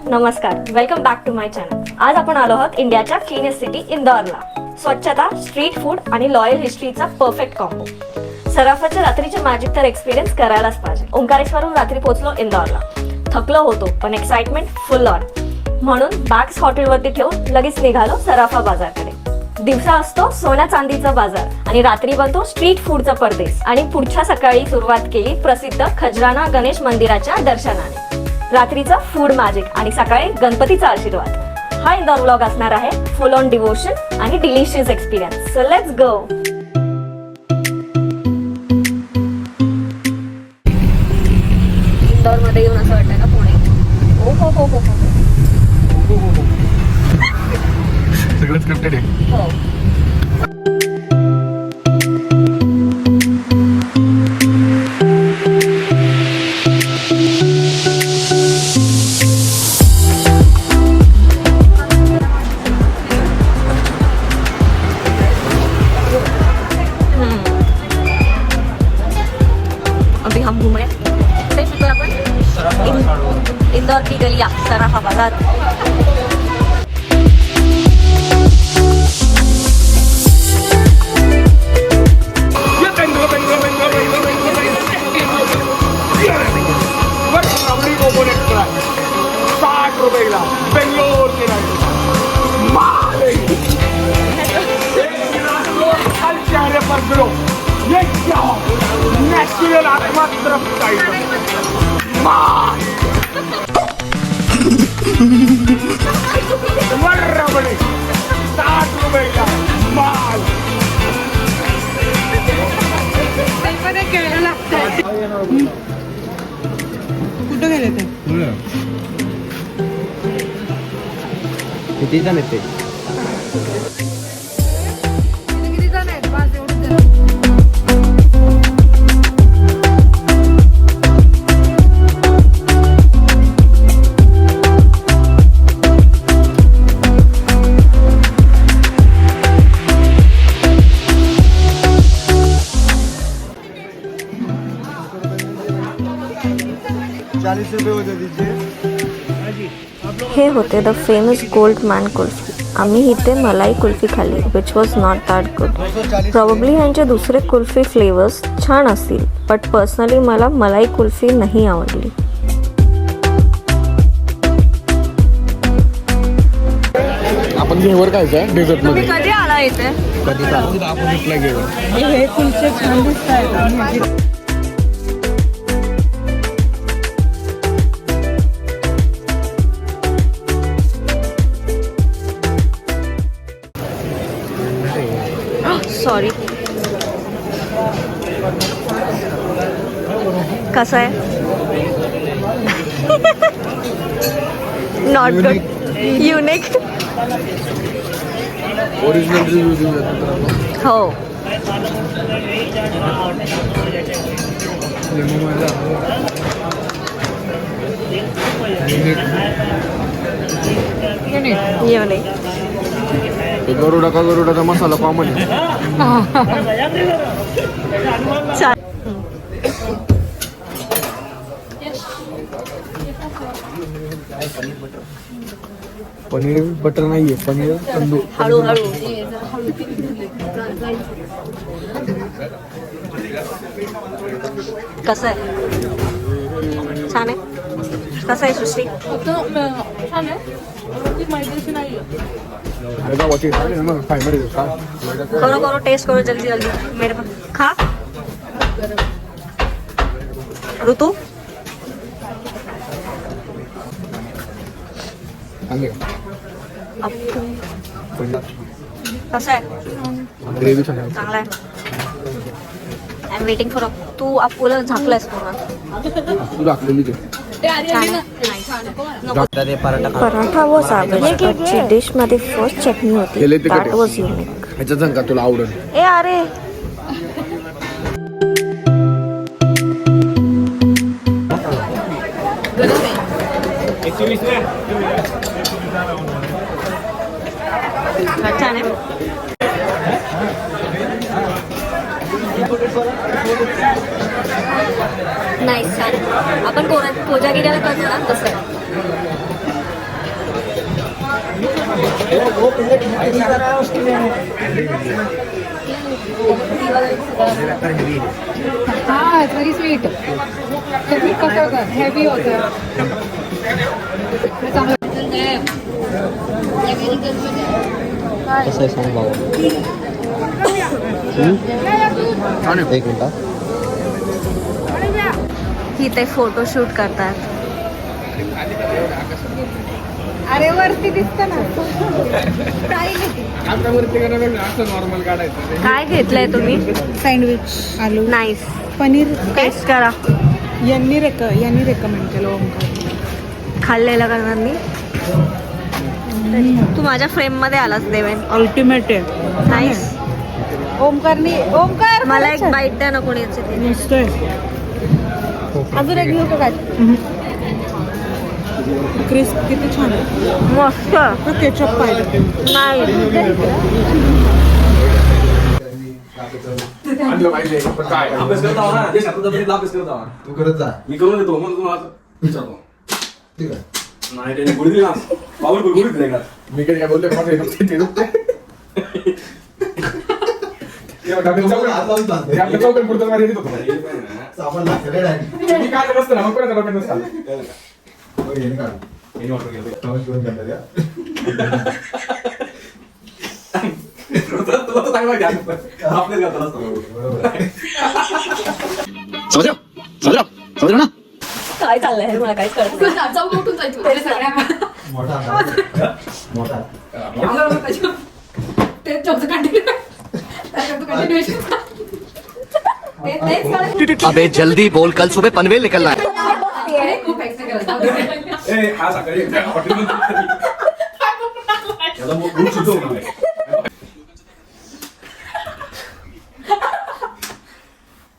नमस्कार, welcome back to my channel. आज आपण आलो आहोत इंडियाच्या क्लीनेस्ट सिटी इंदौरला. स्वच्छता, स्ट्रीट फूड आणि लॉयल हिस्ट्रीचा परफेक्ट कॉम्बो. सराफाचे रात्रीचे मॅजिक तर एक्सपिरियन्स करायलाच पाहिजे. ओंकारेश्वरून रात्री पोहोचलो इंदौरला. थकलो होतो पण एक्साइटमेंट फुल ऑन. म्हणून बॅग्स हॉटेलवरती ठेवून लगेच निघालो सराफा बाजारकडे. दिवसा असतो सोन्या चांदीचा बाजार आणि रात्री बनतो स्ट्रीट फूडचा परदेश. आणि पुढच्या सकाळी सुरुवात केली प्रसिद्ध खजराना गणेश मंदिराच्या दर्शनाने. रात्रीचा फूड मॅजिक आणि सकाळी गणपतीचा आशीर्वाद. हा इंदौर व्लॉग असणार आहे फुल ऑन डिवोशन आणि delicious experience. So let's go. Indore मध्ये येऊन असं वाटतं ना पुणे. ओ हो हो हो हो. सगळं स्क्रिप्टेड आहे. हो. अभी हम घूम रहे हैं सिर्फ अपन इंदौर की गलियां सराफा बाजार. नॅचरल आत्मात्र बरोबर 60 रुपये माल. कुठं गेले ते? किती जण आहेत ते? किती जण आहेत? बस एवढंच जण. हे होते the famous gold man kulfi. आम्ही इथे मलाई कुल्फी खाल्ली which was not that good. Probably यांचे दुसरे कुल्फी फ्लेवर्स छान असतील बट पर्सनली मला मलाई कुल्फी नाही आवडली. आपण घेवर काय डेझर्ट मध्ये कधी आला इथे? कधी आपण इथला घेवर. हे कुलचे छान दिसत आहेत. सॉरी. कसं आहे? Not good. Unique. Original review हो. युनिक. गरुडाचा मसाला कॉमन आहे. पनीर बटर नाहीये, पनीर तंदूर. हळूहळू. कसं आहे? छान आहे. कसं आहे सृष्टी? छान आहे. ती माहिती नाही. करो करो टेस्ट करो जल्दी जल्दी. मेरे पास खा. ऋतू कसं आहे? ग्रेव्ही छान आहे. चांगला आहे. I am waiting for. तू अपुला झाकलायस पूर्ण. तू दाखवली ते. पराठा वॉज ॲव्हरेज बट जी डिश मध्ये फर्स्ट चटणी होती दॅट वॉज युनिक. ह्याच्यात सांग का तुला आवडेल. ए अरे छान आहे. नाईस. छान. आपण कोजागिरीला करतो ना तसं. हाँ वेरी स्वीट चटनी कसं होतं हेवी होतं कसं आहे सांग भाऊ एक मिनिट इथे फोटोशूट करतात. अरे वरती दिसतं ना नॉर्मल काढायचं. काय घेतलंय तुम्ही? सँडविच आलू नाईस. पनीर टेस्ट करा. यांनी रेकमेंड केलं ओमकार. खाल्लेलं करणांनी. तू माझ्या फ्रेम मध्ये आलास देवेन. अल्टिमेट आहे नाईस. ओमकार मला एक बाईट द्या ना कोणी याचे ते. मस्त आहे. अजून एक घेऊ का काय क्रिस्प किती छान आहे. मस्त. केचप पाहिजे नाही आणलं पाहिजे पण काय अभ्यास करता हो ना जे शास्त्राचा गणित अभ्यास करता हो. तू करत जा. मी करून देतो मग तुम्हाला विचारतो ठीक आहे. नाही त्याने गोळी दिली ना पावर गोळी दिली का मी कधी काय बोलले माझं हे दुखते, ते दुखते. ते बघा, आपल्या चौकात- हात लावून चालतंय. ते आपल्या चौकात पुढचं मारी देत होतं. साबण लागतं रे direct. मी काय नसतं ना मग कोणाचा डोक्यात नसतं. बघ, याने काढ. याने वाटलं गेलं. साबण करून करतात या. तुला तर चांगला घ्या आपल्याच घातला असतो बरोबर आहे. समज ना काय चाललंय हे मला काहीच कळत नाही. जाऊन उठून जायचं पहिले सगळ्या मोठा हात. मोठा. तेच जॉबचं कंटिन्यू कंटिन्युएशन तेच अबे जल्दी बोल कल सुबह पनवेल निकलना है. खूप एक्स्ट्रा करायचं ए हा सकाळी हॉटेलमध्ये याला मग ग्रुप सुद्धा होणार आहे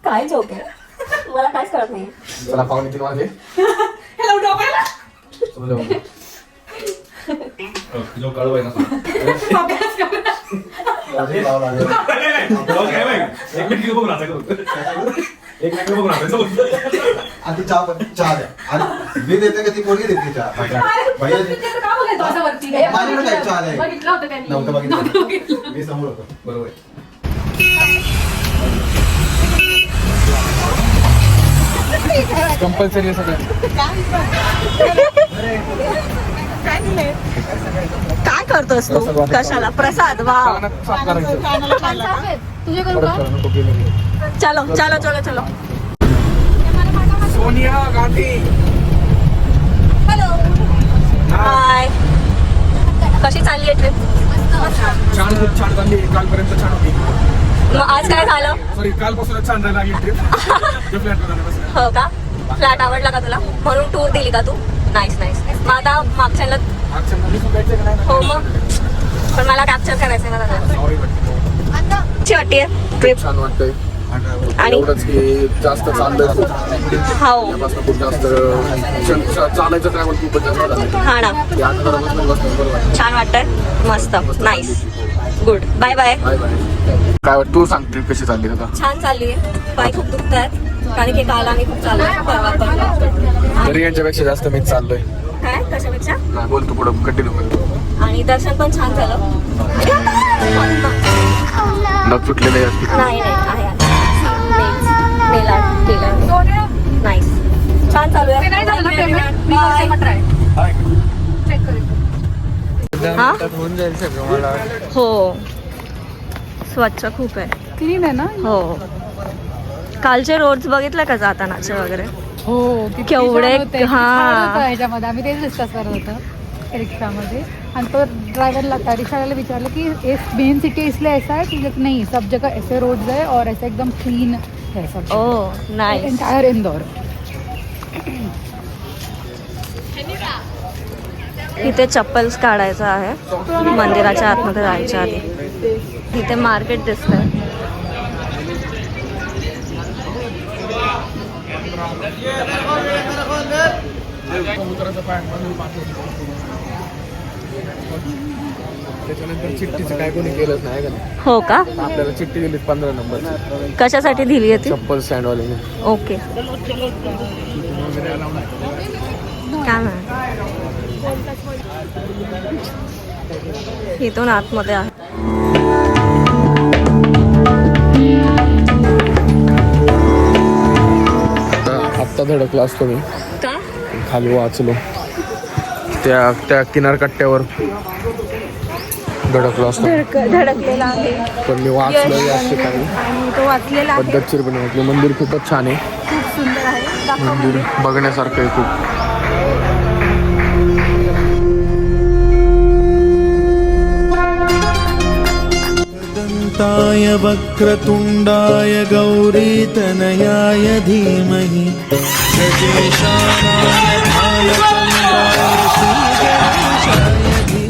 काय जोक आहे मला काहीच कळत नाही. चला पाहुणे 3 वाजले. हॅलो डॉक्टर समजा. जो कळव आहे ना लागेल, लावा लागेल. एक मिनिट बघून राहता एक मिनिट बघून राहता आधी चहा द्या. आणि मी देते का ती पोरगी देते चहा? भैया दे. का बघायचं असं वरती माझ्याकडे काय चहा नाही. बघितलं होतं काय नव्हतं बघितलं. मी समोर होतो. बरोबर आहे. कंपल्सरी सगळं. काय करतोस तू? कशाला? प्रसाद. वा. कानात साफ करायचं. तुझे करू परत का करा, नको केलं. चलो चलो चलो चलो. सोनिया गांधी. हाय. कशी चालली आहे ट्रिप? छान खूप छान चालली. कालपर्यंत छान होती. मग आज काय झालं? सॉरी कालपासूनच छान जायला लागली ट्रिप. फ्लॅटवर जाण्यापासून. हो का? फ्लॅट आवडला का तुला? म्हणून टूर दिली का तू? Nice nice. मग आता मागच्याला अच्छा मुली पण जायचं का नाही ना? हो मग पण मला कॅप्चर करायचंय ना त्याला. Sorry but कशी वाटते ट्रिप? छान वाटतंय. आणि एवढंच की जास्त चाललंय. हो त्यापासून खूप जास्त चालायचं ट्रॅव्हल खूपच जास्त झालं. हा ना. ते आता जरा बसून बसतो बरोबर. छान वाटतंय. मस्त. Nice. Good. Bye bye. Bye bye. काय वाटतं तू सांग ट्रिप कशी चालली आता? छान चालली आहे. पाय खूप दुखत आहेत कारण की काल आम्ही खूप चाललो परवा पण. तरी यांच्यापेक्षा जास्त मीच चाललोय. काय कशापेक्षा? नाही बोल तू पुढं कंटिन्यू कर. आणि दर्शन पण छान झालं. नग सुटलेले असतील. नाही नाही आहे नाईस. छान चालू ते नाही झालं ना पेमेंट मी आहे. करते ट्राय चेक करेल हा? होऊन जाईल सगळं मला. हो स्वच्छ खूप आहे. क्लीन आहे ना. हो कालचे रोड्स बघितले का जातानाचे वगैरे? हो किती केवढे- छान होते. हा. छान होतं ह्याच्यामध्ये आम्ही तेच डिस्कस करत होतो रिक्षामध्ये. आणि तो ड्राइवरला रिक्षावाला विचारलं कि इस मेन सिटी इसलिए ऐसा है कि नहीं सब जगह ऐसे रोड्स है और ऐसे एकदम क्लीन है सब ओ नाईस. एंटायर इंदौर. इथे चप्पल्स काढायचं आहे मंदिराच्या आतमध्ये जायच्या आधी. इथे मार्केट दिसतंय. त्याच्यानंतर चिठ्ठीचं काय कोणी केलंच नाही का नाही. हो का? आपल्याला चिठ्ठी दिली 15 नंबर. कशासाठी दिली होती? चप्पल स्टँडवाल्याने. ओके. काय म्हणा इथून आतमध्ये आहे. आत्ता धडकला असतो मी, का खाली वाचलो त्या किनारकट्ट्यावर धडकलो असतो, धडकलेला आहे. पण मी वाचलो या ठिकाणी आणि तो वाचलेला आहे. पद्धतशीरपणे वाचलो. मंदिर खूपच छान आहे, खूप सुंदर आहे. दाखव मंदिर बघण्यासारखं आहे खूप. दन्ताय वक्रतुण्डाय गौरीतनयाय धीमहि गजेशानाय भालचन्द्राय श्रीगणेशाय धीमहि.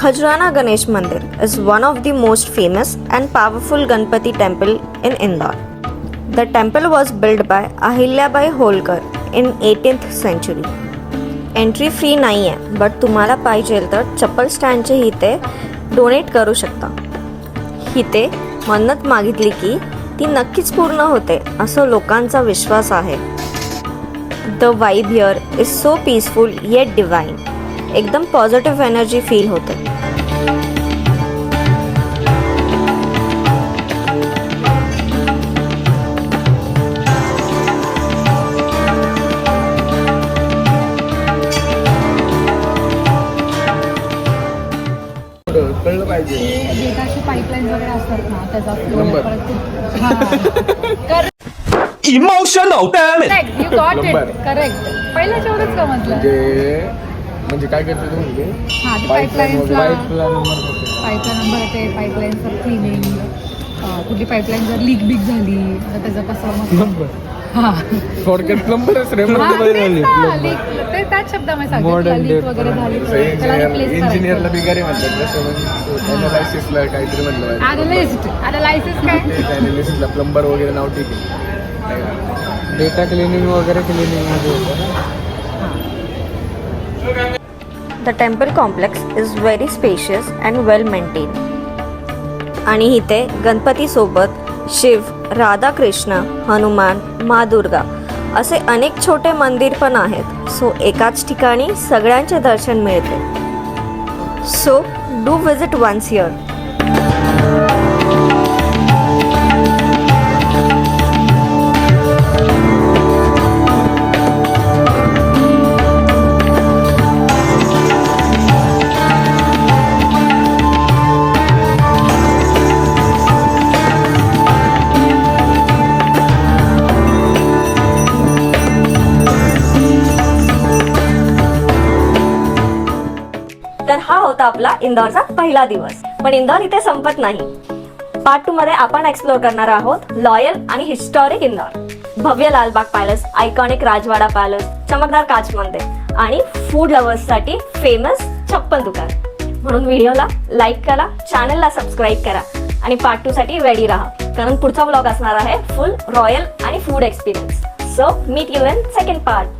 Khajurana Ganesh Mandir is one of the most famous and powerful Ganpati temple in Indore. The temple was built by Ahilyabai Holkar in 18th century. Entry free नाही आहे, बट तुम्हाला पाहिजे तर चप्पल स्टँडचे इथे डोनेट करू शकता. इथे मन्नत मागितली की ती नक्कीच पूर्ण होते असं लोकांचा विश्वास आहे. The vibe here is so peaceful eight divine. एकदम पॉझिटिव्ह एनर्जी फील होते. कळलं पाहिजे. डेटाचे पाईपलाईन वगैरे असतात ना त्याचा number. Emotional damn it. Correct, you got it, number. Correct. पहिल्याच एवढंच का म्हटलं? म्हणजे काय करते तू म्हणजे हां, ते पाईपलाईन्सला पाईपला नंबर पाईपचा नंबर येते, पाईपलाईनचं क्लिनिंग, कुठली पाईपलाईन जर लीक बीक झाली तर त्याचं कसं मग नंबर हां थोडक्यात प्लंबरच रे. हां, तेच ना, लीक ते त्याच शब्दामध्ये सांगितलं, लीक वगैरे झाली तर त्याला रिप्लेस इंजिनियरला करायचं. बिगारी म्हणतात तसं अनालायसिसला काहीतरी म्हणलं ॲनालिस्ट काय अनालिसिसला प्लंबर वगैरे नाव ठीक आहे. डेटा क्लिनिंग वगैरे cleaning the temple complex is very spacious and well maintain. आणि इथे गणपतीसोबत शिव, राधाकृष्ण, हनुमान, मा दुर्गा असे अनेक छोटे मंदिर पण आहेत. सो एकाच ठिकाणी सगळ्यांचे दर्शन मिळते. So do visit once here. तर हा होता आपला इंदौरचा पहिला दिवस. पण इंदौर इथे संपत नाही. पार्ट 2 मध्ये आपण एक्सप्लोर करणार आहोत लॉयल आणि हिस्टॉरिक इंदौर. भव्य लालबाग पॅलेस, आयकॉनिक राजवाडा पॅलेस, चमकदार काच मंदिर आणि फूड लव्हर्ससाठी फेमस छप्पन दुकान. म्हणून व्हिडिओला लाईक करा, चॅनलला सबस्क्राईब करा आणि पार्ट 2 साठी रेडी राहा, कारण पुढचा व्लॉग असणार आहे फुल रॉयल आणि food experience. So meet you in second part.